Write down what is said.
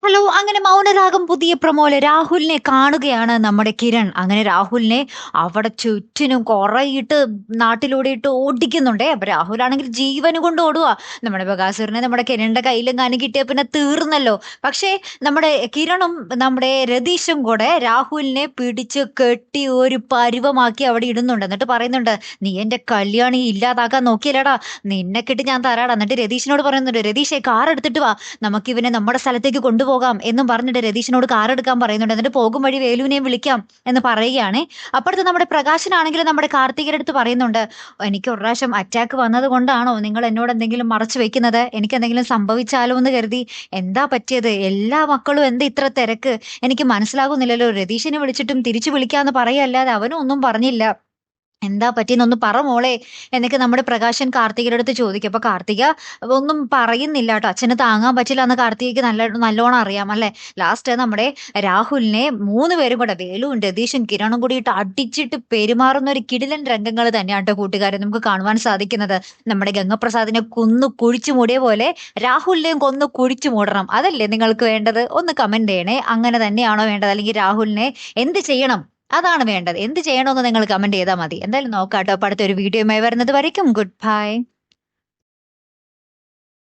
Hello! അങ്ങനെ മൗനരാഗം പുതിയ പ്രൊമോയില് രാഹുലിനെ കാണുകയാണ് നമ്മുടെ കിരൺ. അങ്ങനെ രാഹുലിനെ അവിടെ ചുറ്റിനും കൊറേയിട്ട് നാട്ടിലൂടെയിട്ട് ഓടിക്കുന്നുണ്ടേ. അപ്പൊ രാഹുലാണെങ്കിൽ ജീവന് കൊണ്ട് ഓടുവാ. നമ്മുടെ ബകാസുരനെ നമ്മുടെ കിരണിന്റെ കയ്യിലെങ്ങാനും കിട്ടിയാ പിന്നെ തീർന്നല്ലോ. പക്ഷേ നമ്മുടെ കിരണും നമ്മുടെ രതീഷും കൂടെ രാഹുലിനെ പിടിച്ച് കെട്ടി ഒരു പരുവമാക്കി അവിടെ ഇടുന്നുണ്ട്. എന്നിട്ട് പറയുന്നുണ്ട്, "നീ എന്റെ കല്യാണി ഇല്ലാതാക്കാൻ നോക്കിയല്ലേടാ, നിന്നെ കെട്ടി ഞാൻ തരാടാ." എന്നിട്ട് രതീഷിനോട് പറയുന്നുണ്ട്, "രതീഷേ കാർ എടുത്തിട്ട് വാ. നമുക്കിവനെ നമ്മുടെ സ്ഥലത്തേക്ക് കൊണ്ടുപോകാം എന്നും പറഞ്ഞിട്ട് രതീഷിനോട് കാർ എടുക്കാൻ പറയുന്നുണ്ട്. എന്നിട്ട് പോകും വഴി വേലുവിനെയും വിളിക്കാം എന്ന് പറയുകയാണേ. അപ്പുറത്ത് നമ്മുടെ പ്രകാശനാണെങ്കിലും നമ്മുടെ കാർത്തികയുടെ അടുത്ത് പറയുന്നുണ്ട്, "എനിക്ക് ഒരു പ്രാവശ്യം അറ്റാക്ക് വന്നത് കൊണ്ടാണോ നിങ്ങൾ എന്നോട് എന്തെങ്കിലും മറച്ചു വെക്കുന്നത്? എനിക്ക് എന്തെങ്കിലും സംഭവിച്ചാലോ എന്ന് കരുതി. എന്താ പറ്റിയത്? എല്ലാ മക്കളും എന്താ ഇത്ര തിരക്ക്? എനിക്ക് മനസ്സിലാകുന്നില്ലല്ലോ." രതീഷിനെ വിളിച്ചിട്ടും തിരിച്ചു വിളിക്കാന്ന് പറയല്ലാതെ അവനും ഒന്നും പറഞ്ഞില്ല. "എന്താ പറ്റിയെന്നൊന്ന് പറ മോളെ" എന്നൊക്കെ നമ്മുടെ പ്രകാശൻ കാർത്തികയുടെ അടുത്ത് ചോദിക്കും. അപ്പൊ കാർത്തിക ഒന്നും പറയുന്നില്ലാട്ടോ. അച്ഛന് താങ്ങാൻ പറ്റില്ലാന്ന് കാർത്തികയ്ക്ക് നല്ലോണം അറിയാം അല്ലേ. ലാസ്റ്റ് നമ്മുടെ രാഹുലിനെ 3 പേരും കൂടെ വേലുവും, രതീഷും, കിരണും കൂടിയിട്ട് അടിച്ചിട്ട് പെരുമാറുന്ന ഒരു കിടിലൻ രംഗങ്ങൾ തന്നെയാട്ടോ കൂട്ടുകാരെ നമുക്ക് കാണുവാൻ സാധിക്കുന്നത്. നമ്മുടെ ഗംഗപ്രസാദിനെ കൊന്നു കുഴിച്ചു മൂടിയ പോലെ രാഹുലിനെയും കൊന്നു കുഴിച്ചു മൂടണം. അതല്ലേ നിങ്ങൾക്ക് വേണ്ടത്? ഒന്ന് കമന്റ് ചെയ്യണേ. അങ്ങനെ തന്നെയാണോ വേണ്ടത്? അല്ലെങ്കിൽ രാഹുലിനെ എന്ത് ചെയ്യണം? അതാണ് വേണ്ടത്. എന്ത് ചെയ്യണമെന്ന് നിങ്ങൾ കമന്റ് ചെയ്താൽ മതി. എന്തായാലും നോക്കാട്ടോ. അപ്പൊ അടുത്തൊരു വീഡിയോയുമായി വരുന്നത് വരയ്ക്കും ഗുഡ് ബൈ.